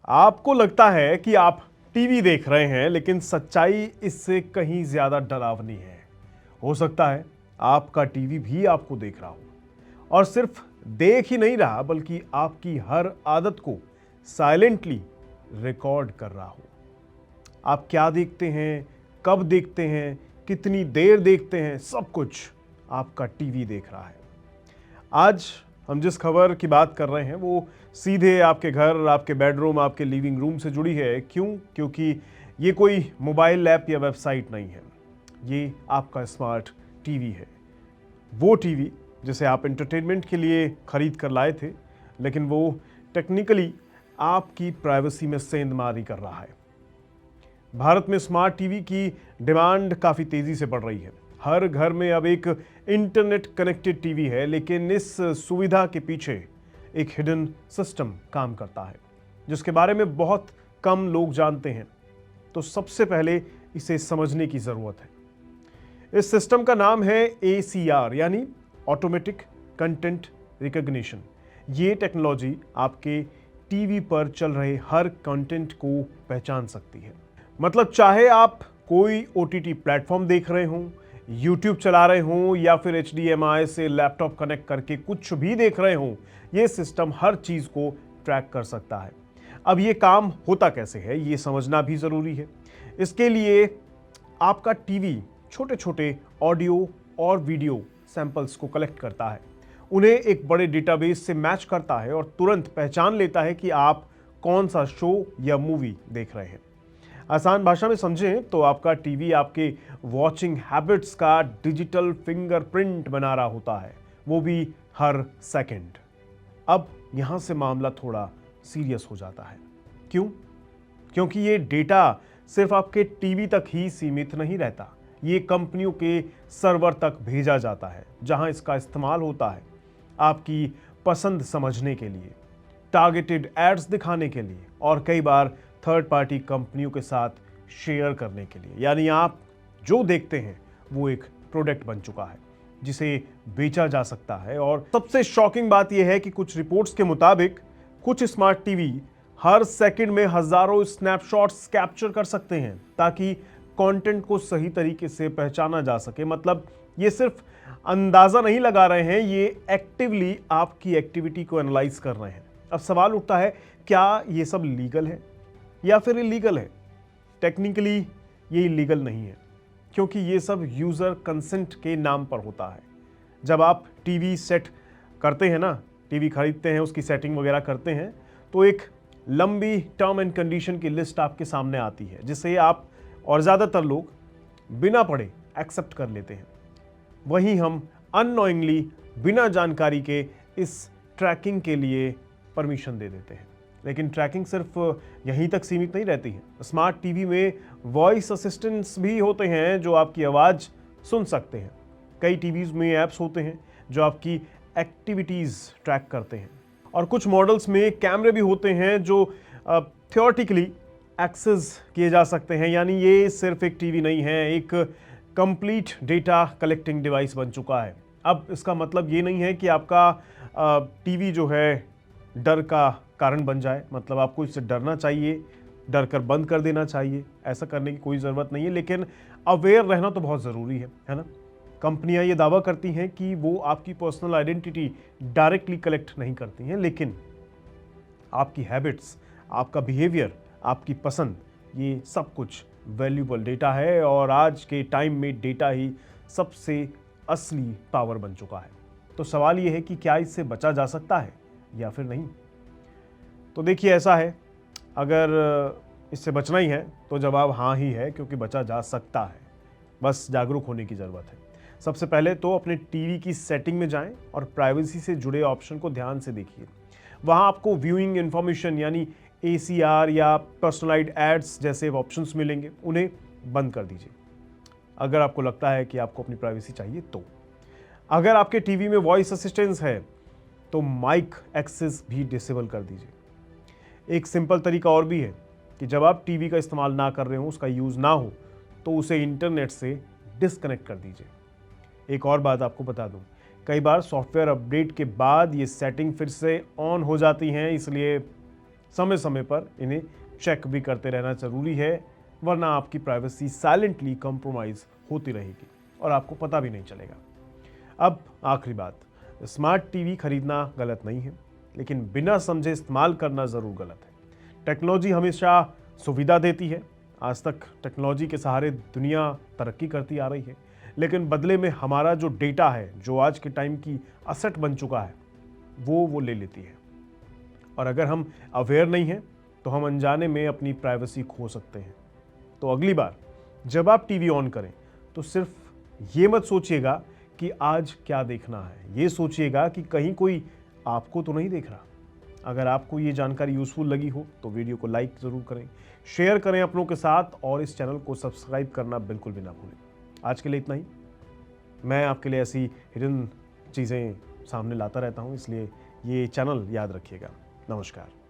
आपको लगता है कि आप टीवी देख रहे हैं, लेकिन सच्चाई इससे कहीं ज्यादा डरावनी है। हो सकता है आपका टीवी भी आपको देख रहा हो, और सिर्फ देख ही नहीं रहा बल्कि आपकी हर आदत को साइलेंटली रिकॉर्ड कर रहा हो। आप क्या देखते हैं, कब देखते हैं, कितनी देर देखते हैं, सब कुछ आपका टीवी देख रहा है। आज हम जिस खबर की बात कर रहे हैं वो सीधे आपके घर, आपके बेडरूम, आपके लिविंग रूम से जुड़ी है। क्यों? क्योंकि ये कोई मोबाइल ऐप या वेबसाइट नहीं है, ये आपका स्मार्ट टीवी है। वो टीवी जिसे आप एंटरटेनमेंट के लिए खरीद कर लाए थे, लेकिन वो टेक्निकली आपकी प्राइवेसी में सेंधमारी कर रहा है। भारत में स्मार्ट टीवी की डिमांड काफ़ी तेज़ी से बढ़ रही है। हर घर में अब एक इंटरनेट कनेक्टेड टीवी है, लेकिन इस सुविधा के पीछे एक हिडन सिस्टम काम करता है जिसके बारे में बहुत कम लोग जानते हैं। तो सबसे पहले इसे समझने की ज़रूरत है। इस सिस्टम का नाम है ACR, यानी ऑटोमेटिक कंटेंट रिकॉग्निशन। ये टेक्नोलॉजी आपके टीवी पर चल रहे हर कंटेंट को पहचान सकती है। मतलब चाहे आप कोई OTT प्लेटफॉर्म देख रहे हों, YouTube चला रहे हों या फिर HDMI से लैपटॉप कनेक्ट करके कुछ भी देख रहे हों, ये सिस्टम हर चीज़ को ट्रैक कर सकता है। अब ये काम होता कैसे है, ये समझना भी ज़रूरी है। इसके लिए आपका टीवी छोटे छोटे ऑडियो और वीडियो सैंपल्स को कलेक्ट करता है, उन्हें एक बड़े डेटाबेस से मैच करता है और तुरंत पहचान लेता है कि आप कौन सा शो या मूवी देख रहे हैं। आसान भाषा में समझें तो आपका टीवी आपके वॉचिंग हैबिट्स का डिजिटल फिंगरप्रिंट बना रहा होता है, वो भी हर सेकंड। अब यहां से मामला थोड़ा सीरियस हो जाता है। क्यों? क्योंकि ये डेटा सिर्फ आपके टीवी तक ही सीमित नहीं रहता, ये कंपनियों के सर्वर तक भेजा जाता है, जहां इसका इस्तेमाल होता है आपकी पसंद समझने के लिए, टारगेटेड एड्स दिखाने के लिए और कई बार थर्ड पार्टी कंपनियों के साथ शेयर करने के लिए। यानी आप जो देखते हैं वो एक प्रोडक्ट बन चुका है जिसे बेचा जा सकता है। और सबसे शॉकिंग बात यह है कि कुछ रिपोर्ट्स के मुताबिक कुछ स्मार्ट टीवी हर सेकंड में हजारों स्नैपशॉट्स कैप्चर कर सकते हैं ताकि कंटेंट को सही तरीके से पहचाना जा सके। मतलब ये सिर्फ अंदाजा नहीं लगा रहे हैं, ये एक्टिवली आपकी एक्टिविटी को एनालाइज कर रहे हैं। अब सवाल उठता है, क्या ये सब लीगल है या फिर इलीगल है? टेक्निकली ये इलीगल नहीं है, क्योंकि ये सब यूज़र कंसेंट के नाम पर होता है। जब आप टीवी सेट करते हैं ना, टीवी खरीदते हैं, उसकी सेटिंग वगैरह करते हैं, तो एक लंबी टर्म एंड कंडीशन की लिस्ट आपके सामने आती है जिसे आप और ज़्यादातर लोग बिना पढ़े एक्सेप्ट कर लेते हैं। वहीं हम अननोइंगली बिना जानकारी के इस ट्रैकिंग के लिए परमिशन दे देते हैं। लेकिन ट्रैकिंग सिर्फ यहीं तक सीमित नहीं रहती है। स्मार्ट टीवी में वॉइस असिस्टेंट्स भी होते हैं जो आपकी आवाज़ सुन सकते हैं। कई टीवीज़ में ऐप्स होते हैं जो आपकी एक्टिविटीज़ ट्रैक करते हैं, और कुछ मॉडल्स में कैमरे भी होते हैं जो थियोरेटिकली एक्सेस किए जा सकते हैं। यानी ये सिर्फ एक टीवी नहीं है, एक कंप्लीट डेटा कलेक्टिंग डिवाइस बन चुका है। अब इसका मतलब ये नहीं है कि आपका टीवी जो है डर का कारण बन जाए। मतलब आपको इससे डरना चाहिए, डर कर बंद कर देना चाहिए, ऐसा करने की कोई ज़रूरत नहीं है। लेकिन अवेयर रहना तो बहुत ज़रूरी है ना। कंपनियां ये दावा करती हैं कि वो आपकी पर्सनल आइडेंटिटी डायरेक्टली कलेक्ट नहीं करती हैं, लेकिन आपकी हैबिट्स, आपका बिहेवियर, आपकी पसंद, ये सब कुछ वैल्यूबल डेटा है। और आज के टाइम में डेटा ही सबसे असली पावर बन चुका है। तो सवाल ये है कि क्या इससे बचा जा सकता है या फिर नहीं? तो देखिए, ऐसा है, अगर इससे बचना ही है तो जवाब हाँ ही है, क्योंकि बचा जा सकता है। बस जागरूक होने की ज़रूरत है। सबसे पहले तो अपने टीवी की सेटिंग में जाएं और प्राइवेसी से जुड़े ऑप्शन को ध्यान से देखिए। वहाँ आपको व्यूइंग इन्फॉर्मेशन यानी ACR या पर्सनलाइज्ड एड्स जैसे ऑप्शंस मिलेंगे, उन्हें बंद कर दीजिए अगर आपको लगता है कि आपको अपनी प्राइवेसी चाहिए। तो अगर आपके टीवी में वॉइस असिस्टेंस है तो माइक एक्सेस भी डिसेबल कर दीजिए। एक सिंपल तरीका और भी है कि जब आप टीवी का इस्तेमाल ना कर रहे हो, उसका यूज़ ना हो, तो उसे इंटरनेट से डिस्कनेक्ट कर दीजिए। एक और बात आपको बता दूं, कई बार सॉफ्टवेयर अपडेट के बाद ये सेटिंग फिर से ऑन हो जाती हैं, इसलिए समय समय पर इन्हें चेक भी करते रहना ज़रूरी है, वरना आपकी प्राइवेसी साइलेंटली कंप्रोमाइज़ होती रहेगी और आपको पता भी नहीं चलेगा। अब आखिरी बात, स्मार्ट टीवी खरीदना गलत नहीं है, लेकिन बिना समझे इस्तेमाल करना ज़रूर गलत है। टेक्नोलॉजी हमेशा सुविधा देती है। आज तक टेक्नोलॉजी के सहारे दुनिया तरक्की करती आ रही है, लेकिन बदले में हमारा जो डेटा है, जो आज के टाइम की असेट बन चुका है, वो ले लेती है। और अगर हम अवेयर नहीं हैं तो हम अनजाने में अपनी प्राइवेसी खो सकते हैं। तो अगली बार जब आप टीवी ऑन करें तो सिर्फ ये मत सोचिएगा कि आज क्या देखना है, ये सोचिएगा कि कहीं कोई आपको तो नहीं देख रहा। अगर आपको ये जानकारी यूज़फुल लगी हो तो वीडियो को लाइक ज़रूर करें, शेयर करें अपनों के साथ और इस चैनल को सब्सक्राइब करना बिल्कुल भी ना भूलें। आज के लिए इतना ही। मैं आपके लिए ऐसी हिडन चीज़ें सामने लाता रहता हूँ, इसलिए ये चैनल याद रखिएगा। नमस्कार।